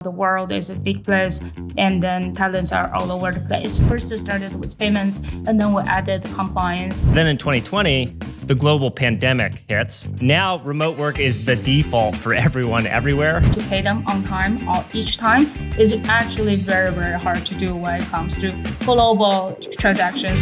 The world is a big place, and then talents are all over the place. First, it started with payments, and then we added compliance. Then in 2020, the global pandemic hits. Now, remote work is the default for everyone everywhere. To pay them on time or each time is actually very, very hard to do when it comes to global transactions.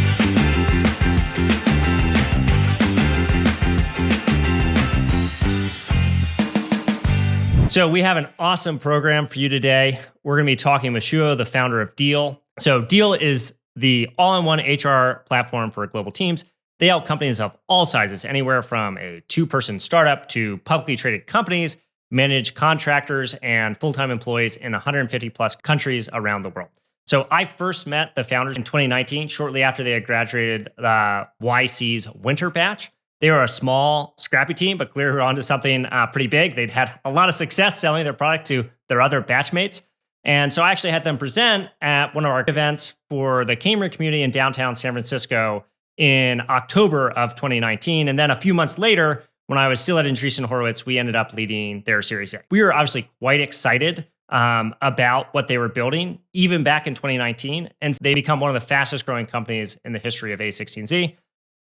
So we have an awesome program for you today. We're going to be talking with Shuo, the founder of Deel. So Deel is the all-in-one HR platform for global teams. They help companies of all sizes, anywhere from a 2-person startup to publicly traded companies, manage contractors and full-time employees in 150 plus countries around the world. So I first met the founders in 2019, shortly after they had graduated YC's winter batch. They were a small, scrappy team, but clearly onto something pretty big. They'd had a lot of success selling their product to their other batchmates. And so I actually had them present at one of our events for the Cambridge community in downtown San Francisco in October of 2019. And then a few months later, when I was still at Andreessen Horowitz, we ended up leading their Series A. We were obviously quite excited about what they were building, even back in 2019. And they become one of the fastest growing companies in the history of A16Z.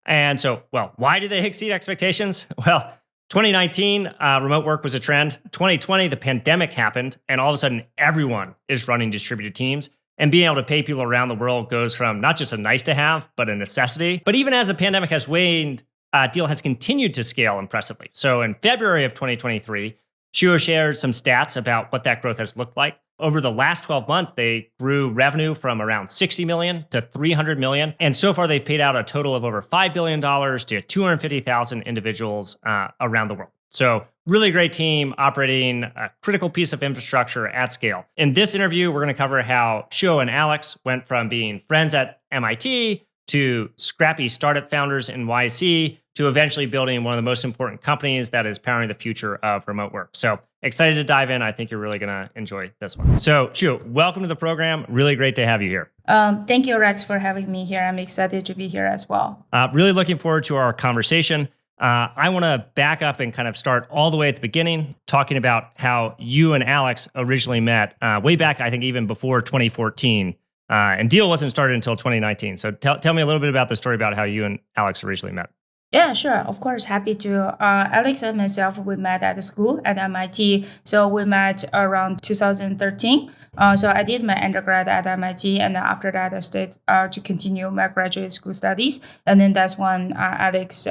And so, well, why did they exceed expectations? Well, 2019, remote work was a trend. 2020, the pandemic happened, and all of a sudden, everyone is running distributed teams. And being able to pay people around the world goes from not just a nice to have, but a necessity. But even as the pandemic has waned, Deel has continued to scale impressively. So in February of 2023, Shuo shared some stats about what that growth has looked like. Over the last 12 months, they grew revenue from around 60 million to 300 million. And so far, they've paid out a total of over $5 billion to 250,000 individuals around the world. So really great team operating a critical piece of infrastructure at scale. In this interview, we're going to cover how Shuo and Alex went from being friends at MIT to scrappy startup founders in YC to eventually building one of the most important companies that is powering the future of remote work. So excited to dive in. I think you're really going to enjoy this one. So Shuo, welcome to the program. Really great to have you here. Thank you, Rex, for having me here. I'm excited to be here as well. Really looking forward to our conversation. I want to back up and kind of start all the way at the beginning, talking about how you and Alex originally met way back, I think even before 2014. And Deel wasn't started until 2019. So tell me a little bit about the story about how you and Alex originally met. Yeah, sure. Of course, happy to. Alex and myself, we met at school at MIT. So we met around 2013. So I did my undergrad at MIT, and then after that, I stayed to continue my graduate school studies. And then that's when Alex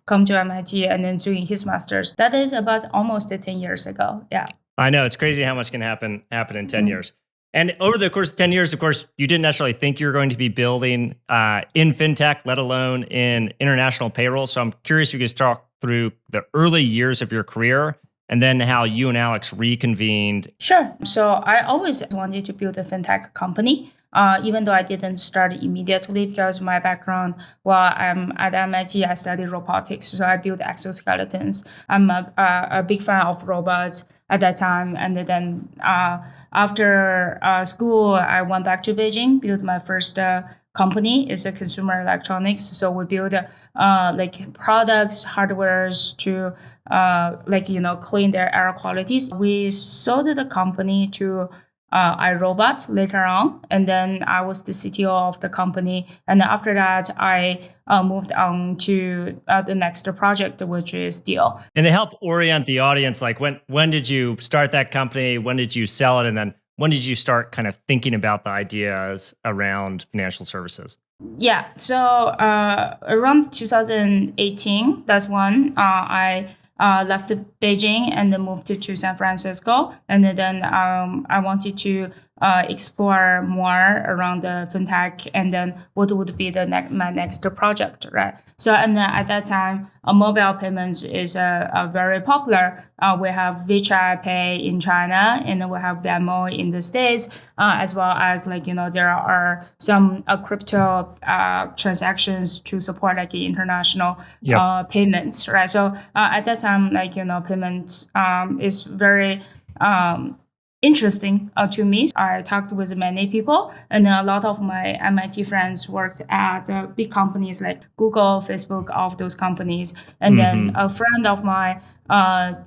come to MIT and then doing his master's. That is about almost 10 years ago. Yeah. I know, it's crazy how much can happen in 10 years. And over the course of 10 years, of course, you didn't necessarily think you were going to be building in fintech, let alone in international payroll. So I'm curious if you could talk through the early years of your career and then how you and Alex reconvened. Sure. So I always wanted to build a fintech company. Even though I didn't start immediately because my background, while I'm at MIT, I studied robotics. So I built exoskeletons. I'm a big fan of robots at that time. And then after school, I went back to Beijing, built my first company. It's a consumer electronics. So we build like products, hardwares to clean their air qualities. We sold the company to iRobot later on, and then I was the CTO of the company. And after that, I moved on to the next project, which is Deel. And to help orient the audience, like when did you start that company? When did you sell it? And then when did you start kind of thinking about the ideas around financial services? Yeah, so around 2018, that's when I left Beijing and then moved to San Francisco. And then I wanted to explore more around the fintech and then what would be my next project, right? So, and then at that time, mobile payments is very popular. We have WeChat Pay in China, and then we have Venmo in the States, as well as there are some crypto transactions to support international payments, right? So at that time, payments is very interesting to me. I talked with many people, and a lot of my MIT friends worked at big companies like Google, Facebook, all of those companies. And then a friend of mine,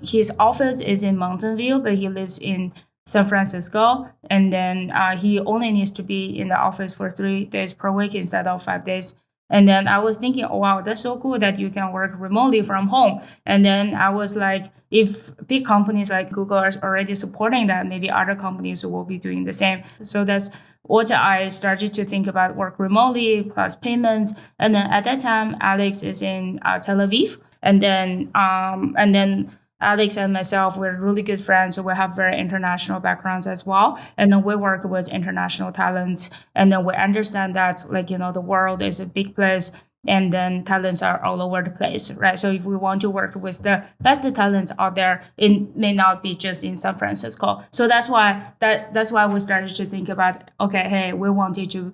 his office is in Mountain View, but he lives in San Francisco, and then he only needs to be in the office for 3 days per week instead of 5 days. And then I was thinking, oh, wow, that's so cool that you can work remotely from home. And then I was like, if big companies like Google are already supporting that, maybe other companies will be doing the same. So that's what I started to think about, work remotely plus payments. And then at that time, Alex is in Tel Aviv. And then Alex and myself were really good friends, so we have very international backgrounds as well. And then we work with international talents, and then we understand that the world is a big place, and then talents are all over the place, right? So if we want to work with the best talents out there, it may not be just in San Francisco. So that's why we started to think about, okay, hey, we wanted to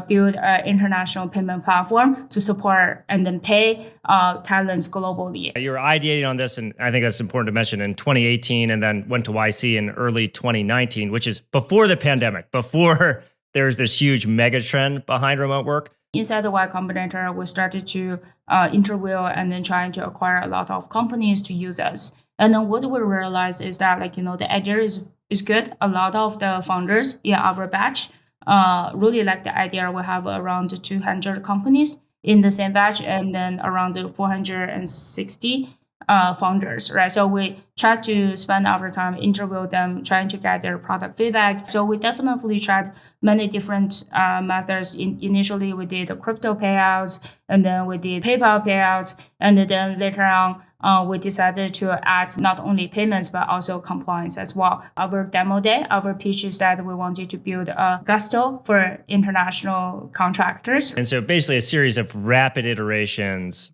build an international payment platform to support and then pay talents globally. You were ideating on this, and I think that's important to mention, in 2018, and then went to YC in early 2019, which is before the pandemic, before there's this huge mega trend behind remote work. Inside the Y Combinator, we started to interview and then trying to acquire a lot of companies to use us. And then what we realized is that the idea is good. A lot of the founders in our batch really like the idea. We have around 200 companies in the same batch, and then around 460 founders, right? So we try to spend our time interview them, trying to get their product feedback. So we definitely tried many different methods. Initially, we did crypto payouts, and then we did PayPal payouts, and then later on, we decided to add not only payments but also compliance as well. Our demo day, our pitch is that we wanted to build a gusto for international contractors. And so basically a series of rapid iterations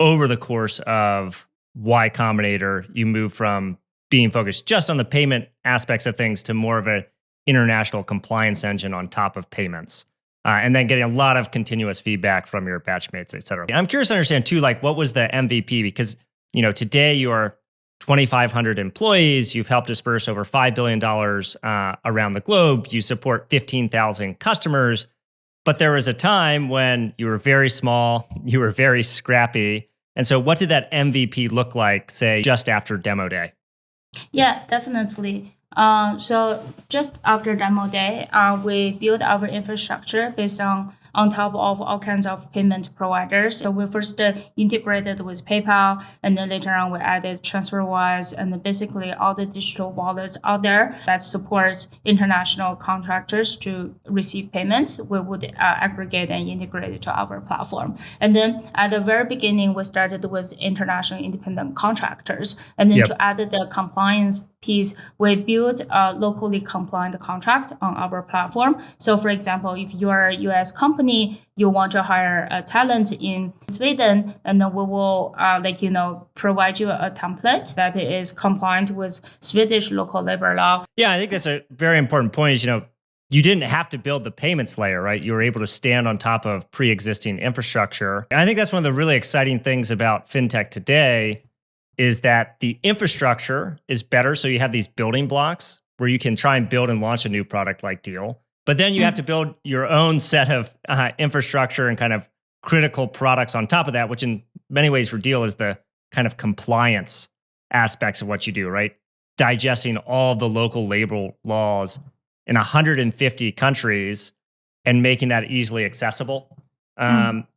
over the course of Y Combinator. You move from being focused just on the payment aspects of things to more of an international compliance engine on top of payments. And then getting a lot of continuous feedback from your batchmates, et cetera. I'm curious to understand too, what was the MVP? Because, today you are 2,500 employees. You've helped disperse over $5 billion around the globe. You support 15,000 customers. But there was a time when you were very small, you were very scrappy. And so what did that MVP look like, say, just after demo day? Yeah, definitely. So just after demo day, we built our infrastructure based on top of all kinds of payment providers. So we first integrated with PayPal, and then later on we added TransferWise, and then basically all the digital wallets out there that supports international contractors to receive payments. We would aggregate and integrate it to our platform. And then at the very beginning, we started with international independent contractors, and then to add the compliance piece, we built a locally compliant contract on our platform. So for example, if you are a US company, you want to hire a talent in Sweden, and then we will provide you a template that is compliant with Swedish local labor law. Yeah, I think that's a very important point is, you didn't have to build the payments layer, right? You were able to stand on top of pre-existing infrastructure. And I think that's one of the really exciting things about fintech today is that the infrastructure is better. So you have these building blocks where you can try and build and launch a new product like Deel. But then you have to build your own set of infrastructure and kind of critical products on top of that, which in many ways for Deel is the kind of compliance aspects of what you do, right? Digesting all the local labor laws in 150 countries and making that easily accessible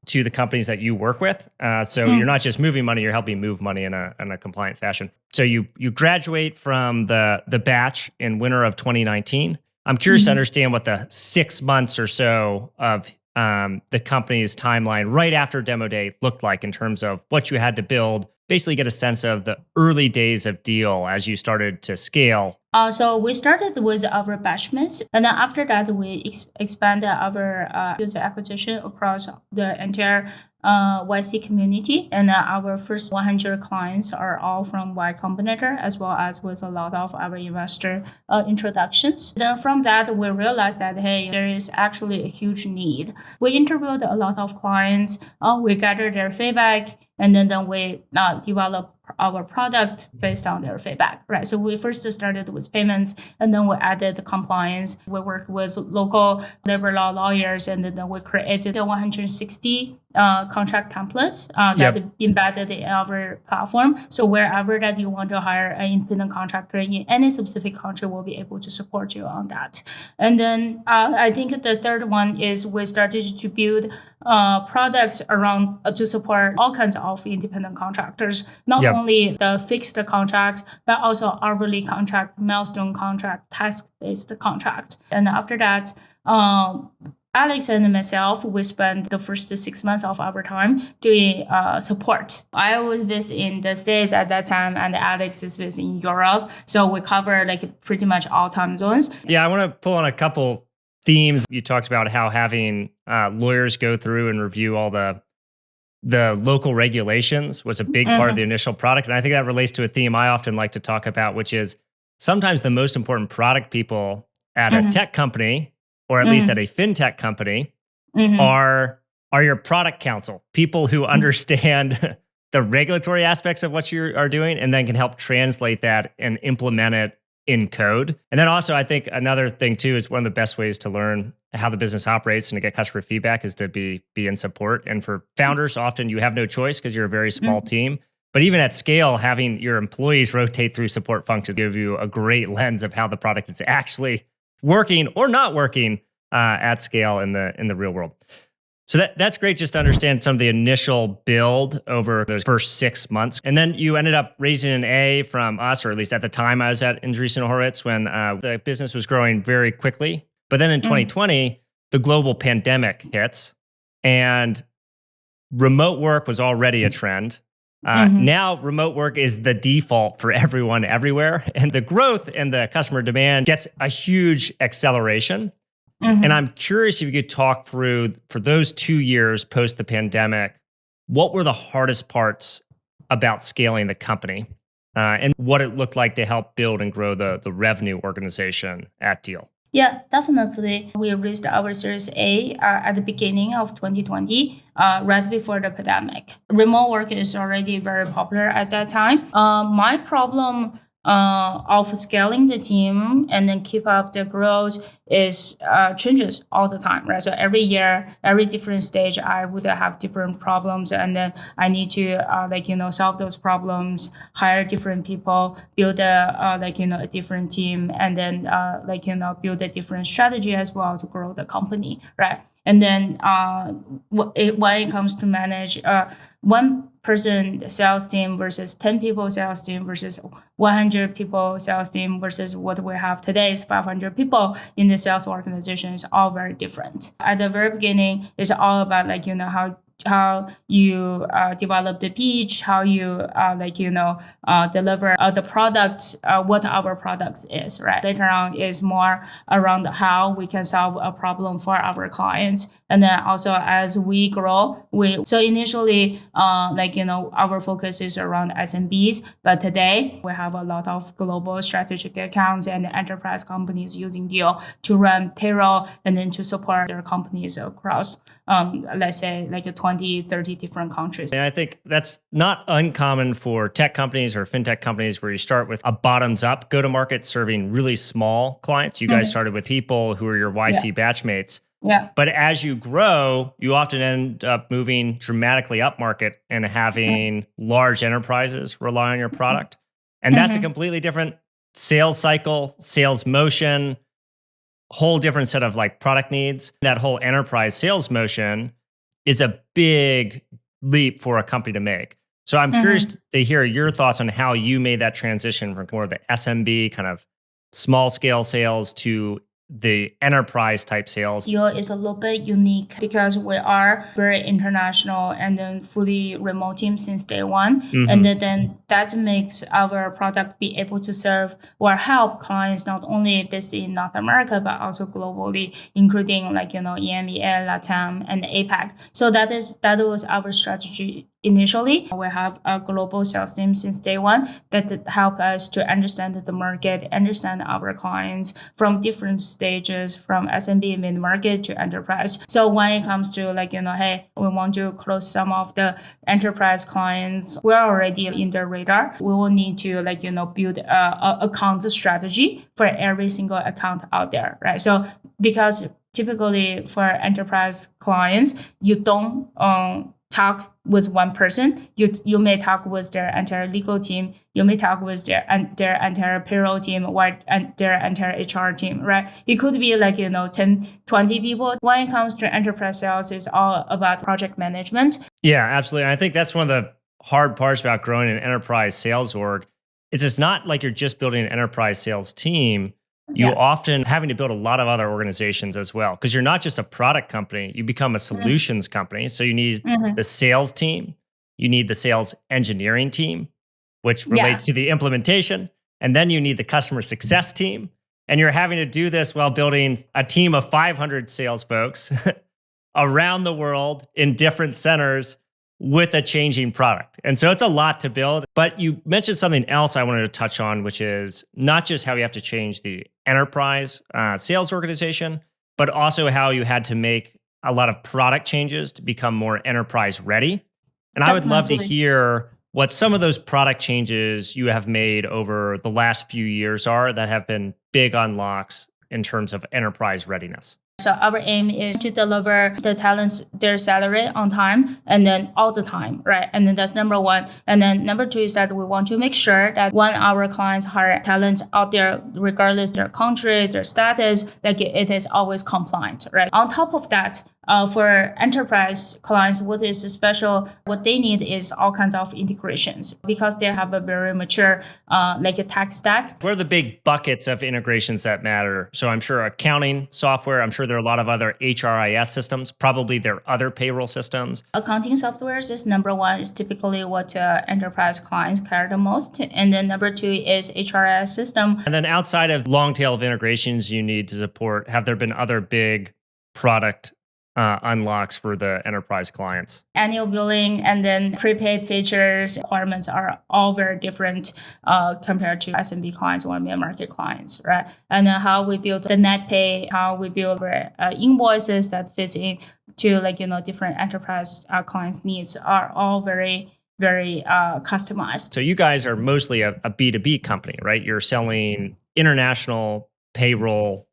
to the companies that you work with. So you're not just moving money, you're helping move money in a compliant fashion. So you graduate from the batch in winter of 2019. I'm curious to understand what the 6 months or so of the company's timeline right after demo day looked like in terms of what you had to build, basically get a sense of the early days of Deel as you started to scale. So we started with our batchmates, and then after that, we expanded our user acquisition across the entire YC community. And our first 100 clients are all from Y Combinator, as well as with a lot of our investor introductions. Then from that, we realized that, hey, there is actually a huge need. We interviewed a lot of clients, we gathered their feedback, and then we develop our product based on their feedback, right? So we first started with payments, and then we added compliance. We worked with local labor law lawyers, and then we created the 160 contract templates that embedded in our platform. So wherever that you want to hire an independent contractor in any specific country, we'll be able to support you on that. And then I think the third one is we started to build products around to support all kinds of independent contractors, not only the fixed contract, but also hourly contract, milestone contract, task-based contract. And after that, Alex and myself, we spent the first 6 months of our time doing support. I was based in the States at that time, and Alex is based in Europe. So we cover like pretty much all time zones. Yeah, I want to pull on a couple themes. You talked about how having lawyers go through and review all the local regulations was a big part of the initial product. And I think that relates to a theme I often like to talk about, which is sometimes the most important product people at a tech company, or at least at a fintech company, are your product counsel, people who understand the regulatory aspects of what you are doing and then can help translate that and implement it in code. And then also, I think another thing too is one of the best ways to learn how the business operates and to get customer feedback is to be in support. And for founders, often you have no choice because you're a very small team. But even at scale, having your employees rotate through support functions give you a great lens of how the product is actually working or not working at scale in the real world. So that's great just to understand some of the initial build over those first 6 months. And then you ended up raising an A from us, or at least at the time I was at Andreessen Horowitz when the business was growing very quickly. But then in 2020, the global pandemic hits and remote work was already a trend. Now remote work is the default for everyone everywhere. And the growth and the customer demand gets a huge acceleration. And I'm curious if you could talk through, for those 2 years post the pandemic, what were the hardest parts about scaling the company and what it looked like to help build and grow the revenue organization at Deel? Yeah, definitely. We raised our Series A at the beginning of 2020, right before the pandemic. Remote work is already very popular at that time. My problem of scaling the team and then keep up the growth is changes all the time, right? So every year, every different stage, I would have different problems, and then I need to solve those problems, hire different people, build a different team, and then build a different strategy as well to grow the company, right? And then when it comes to manage one person sales team versus 10 people sales team versus 100 people sales team versus what we have today is 500 people in the sales organization is all very different. At the very beginning, it's all about how you develop the pitch, how you deliver the product, what our products is, right? Later on is more around how we can solve a problem for our clients. And then also as we grow, so initially, our focus is around SMBs, but today we have a lot of global strategic accounts and enterprise companies using Deel to run payroll and then to support their companies across, let's say 20, 30 different countries. And I think that's not uncommon for tech companies or fintech companies where you start with a bottoms up go-to-market serving really small clients. You guys started with people who are your YC batchmates. Yeah. But as you grow, you often end up moving dramatically up market and having large enterprises rely on your product. And that's a completely different sales cycle, sales motion, whole different set of product needs. That whole enterprise sales motion is a big leap for a company to make. So I'm curious to hear your thoughts on how you made that transition from more of the SMB kind of small scale sales to the enterprise type sales. Deel is a little bit unique because we are very international and then fully remote team since day one. And then that makes our product be able to serve or help clients not only based in North America, but also globally, including EMEA, LATAM, and APAC. So that was our strategy initially. We have a global sales team since day one that help us to understand the market, understand our clients from different stages, from SMB, mid-market to enterprise. So when it comes to hey, we want to close some of the enterprise clients, we're already in the radar. We will need to build a account strategy for every single account out there, right? So because typically for enterprise clients, you don't talk with one person. You may talk with their entire legal team. You may talk with their entire payroll team or their entire HR team, right? It could be 10, 20 people. When it comes to enterprise sales, it's all about project management. Yeah, absolutely. And I think that's one of the hard parts about growing an enterprise sales org. It's not like you're just building an enterprise sales team. You often having to build a lot of other organizations as well, because you're not just a product company, you become a solutions company. So you need the sales team, you need the sales engineering team, which relates to the implementation, and then you need the customer success team. And you're having to do this while building a team of 500 sales folks around the world in different centers with a changing product. And so it's a lot to build. But you mentioned something else I wanted to touch on, which is not just how you have to change the enterprise sales organization, but also how you had to make a lot of product changes to become more enterprise ready. And I would love to hear what some of those product changes you have made over the last few years are that have been big unlocks in terms of enterprise readiness. So our aim is to deliver the talents their salary on time and then all the time, right? And then that's number one. And then number two is that we want to make sure that when our clients hire talents out there, regardless their country, their status, it is always compliant, right? On top of that, for enterprise clients, what is special, what they need is all kinds of integrations because they have a very mature a tech stack. What are the big buckets of integrations that matter? So I'm sure accounting software, I'm sure there are a lot of other HRIS systems, probably there are other payroll systems. Accounting softwares is number one, is typically what enterprise clients care the most. And then number two is HRIS system. And then outside of long tail of integrations you need to support, have there been other big product unlocks for the enterprise clients? Annual billing and then prepaid features requirements are all very different compared to SMB clients or mid-market clients, right? And then how we build the net pay, how we build invoices that fits in to different enterprise clients' needs are all very customized. So you guys are mostly a B2B company, right? You're selling international payroll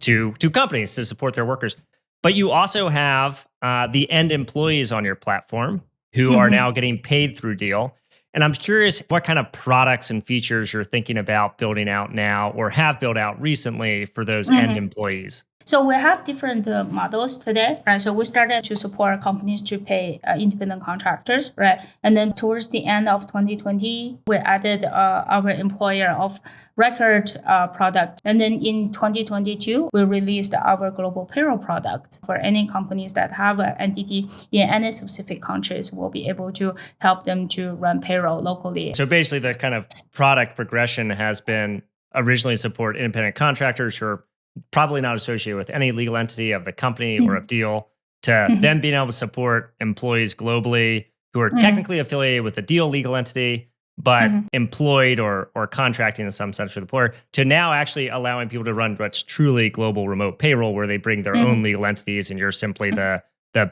to companies to support their workers. But you also have the end employees on your platform who are now getting paid through Deel. And I'm curious what kind of products and features you're thinking about building out now or have built out recently for those end employees. So we have different models today, right? So we started to support companies to pay independent contractors, right? And then towards the end of 2020, we added our employer of record product. And then in 2022, we released our global payroll product for any companies that have an entity in any specific countries. We'll be able to help them to run payroll locally. So basically the kind of product progression has been originally support independent contractors who are probably not associated with any legal entity of the company or of Deel, to then being able to support employees globally who are technically affiliated with the Deel legal entity, but employed or contracting in some sense with the employer, to now actually allowing people to run what's truly global remote payroll, where they bring their own legal entities and you're simply the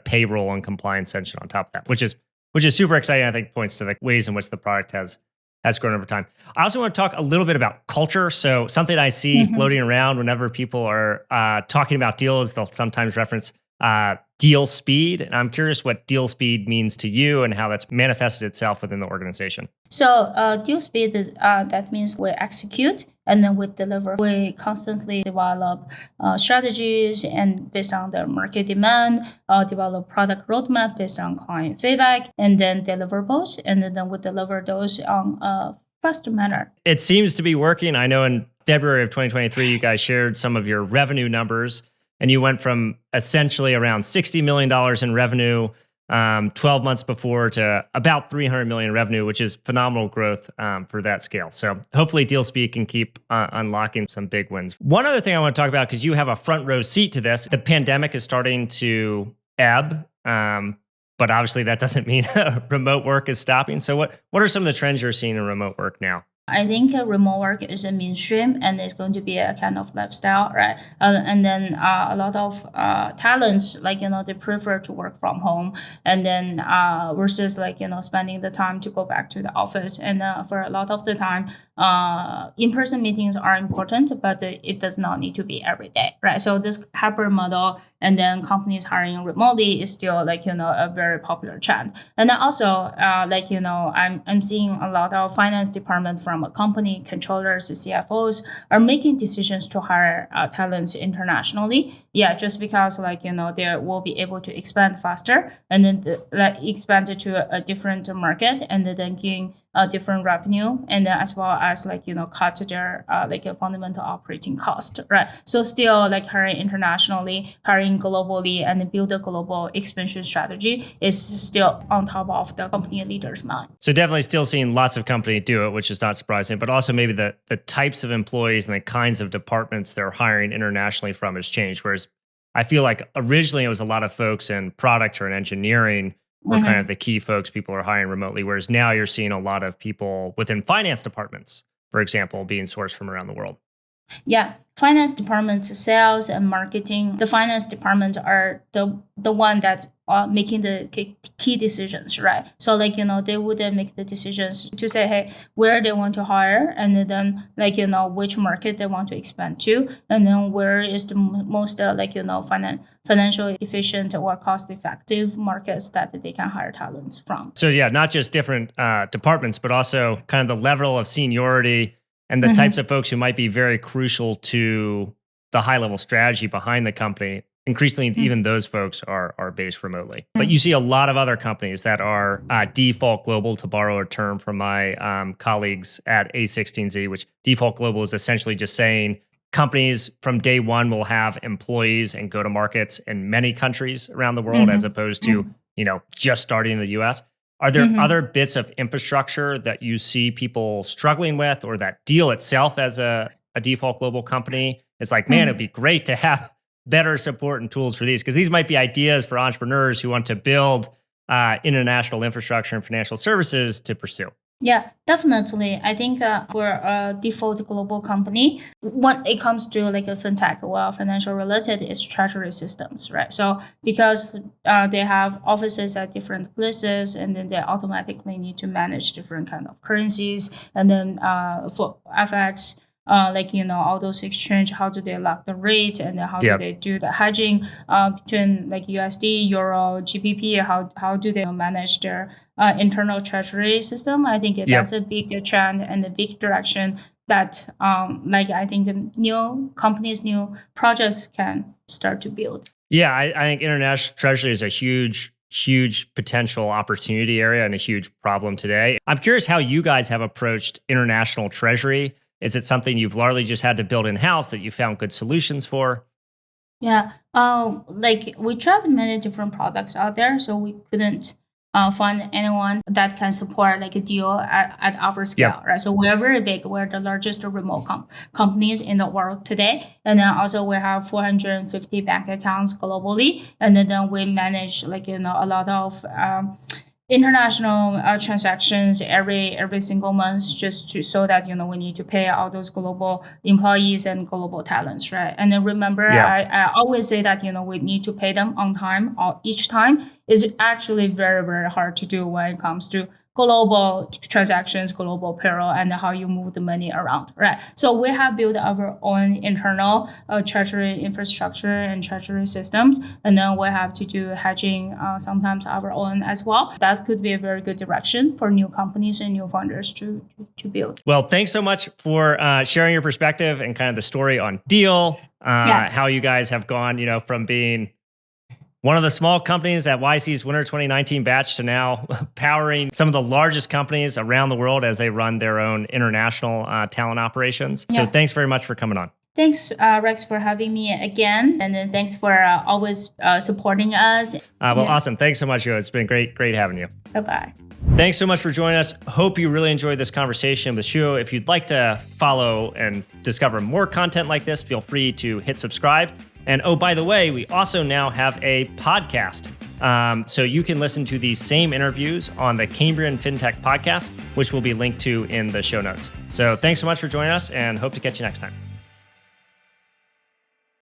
payroll and compliance engine on top of that, which is super exciting. I think points to the ways in which the product has grown over time. I also want to talk a little bit about culture. So something I see floating around whenever people are talking about Deel is they'll sometimes reference Deel speed. And I'm curious what Deel speed means to you and how that's manifested itself within the organization. So Deel speed, that means we execute and then we deliver. We constantly develop strategies and based on the market demand, develop product roadmap based on client feedback, and then deliverables. And then we deliver those on a faster manner. It seems to be working. I know in February of 2023, you guys shared some of your revenue numbers, and you went from essentially around $60 million in revenue 12 months before to about $300 million revenue, which is phenomenal growth for that scale. So hopefully Deel Speed can keep unlocking some big wins. One other thing I want to talk about, because you have a front row seat to this, the pandemic is starting to ebb. But obviously that doesn't mean remote work is stopping. So what are some of the trends you're seeing in remote work now? I think remote work is a mainstream and it's going to be a kind of lifestyle, right? And then a lot of talents, like, they prefer to work from home and then versus like, spending the time to go back to the office. And for a lot of the time, in-person meetings are important, but it does not need to be every day, right? So this hybrid model and then companies hiring remotely is still like, a very popular trend. And then also, I'm seeing a lot of finance department from a company, controllers, CFOs are making decisions to hire talents internationally. Yeah, just because they will be able to expand faster and then expand it to a different market and then gain a different revenue and then as well as cut their a fundamental operating cost, right? So still hiring internationally, hiring globally, and build a global expansion strategy is still on top of the company leaders' mind. So definitely still seeing lots of companies do it, which is not surprising, but also maybe the types of employees and the kinds of departments they're hiring internationally from has changed. Whereas I feel like originally it was a lot of folks in product or in engineering were kind of the key folks people are hiring remotely. Whereas now you're seeing a lot of people within finance departments, for example, being sourced from around the world. Yeah, finance department, sales and marketing. The finance department are the one that's making the key decisions, right? So they would make the decisions to say, hey, where they want to hire, and then which market they want to expand to, and then where is the most financial efficient or cost effective markets that they can hire talents from. So yeah, not just different departments, but also kind of the level of seniority and the types of folks who might be very crucial to the high level strategy behind the company. Increasingly, even those folks are based remotely. But you see a lot of other companies that are default global, to borrow a term from my colleagues at A16Z, which default global is essentially just saying companies from day one will have employees and go to markets in many countries around the world, as opposed to just starting in the US. Are there other bits of infrastructure that you see people struggling with, or that Deel itself as a default global company is like, man, it'd be great to have better support and tools for these? Because these might be ideas for entrepreneurs who want to build international infrastructure and financial services to pursue. Yeah, definitely. I think for a default global company, when it comes to a fintech or financial related, is treasury systems, right? So because they have offices at different places, and then they automatically need to manage different kind of currencies, and then for FX. All those exchange, how do they lock the rate, and then how do they do the hedging between USD, Euro, GBP? How do they manage their internal treasury system? I think that's a big trend and a big direction that I think the new companies, new projects can start to build. Yeah, I think international treasury is a huge potential opportunity area and a huge problem today. I'm curious how you guys have approached international treasury. Is it something you've largely just had to build in-house that you found good solutions for? Yeah, we tried many different products out there, so we couldn't find anyone that can support a Deel at our scale, right? So we're very big. We're the largest remote companies in the world today, and then also we have 450 bank accounts globally, and then we manage a lot of international transactions every single month, just so that we need to pay all those global employees and global talents, right? And then remember, I always say that we need to pay them on time, each time. Is actually very, very hard to do when it comes to global transactions, global payroll, and how you move the money around, right? So we have built our own internal treasury infrastructure and treasury systems, and then we have to do hedging sometimes our own as well. That could be a very good direction for new companies and new founders to build. Well, thanks so much for sharing your perspective and kind of the story on Deel, how you guys have gone, from being one of the small companies at YC's Winter 2019 batch to now powering some of the largest companies around the world as they run their own international talent operations. So thanks very much for coming on. Thanks, Rex, for having me again. And then thanks for always supporting us. Awesome. Thanks so much, Shuo. It's been great having you. Bye-bye. Thanks so much for joining us. Hope you really enjoyed this conversation with Shuo. If you'd like to follow and discover more content like this, feel free to hit subscribe. And oh, by the way, we also now have a podcast. So you can listen to these same interviews on the Cambrian FinTech podcast, which will be linked to in the show notes. So thanks so much for joining us and hope to catch you next time.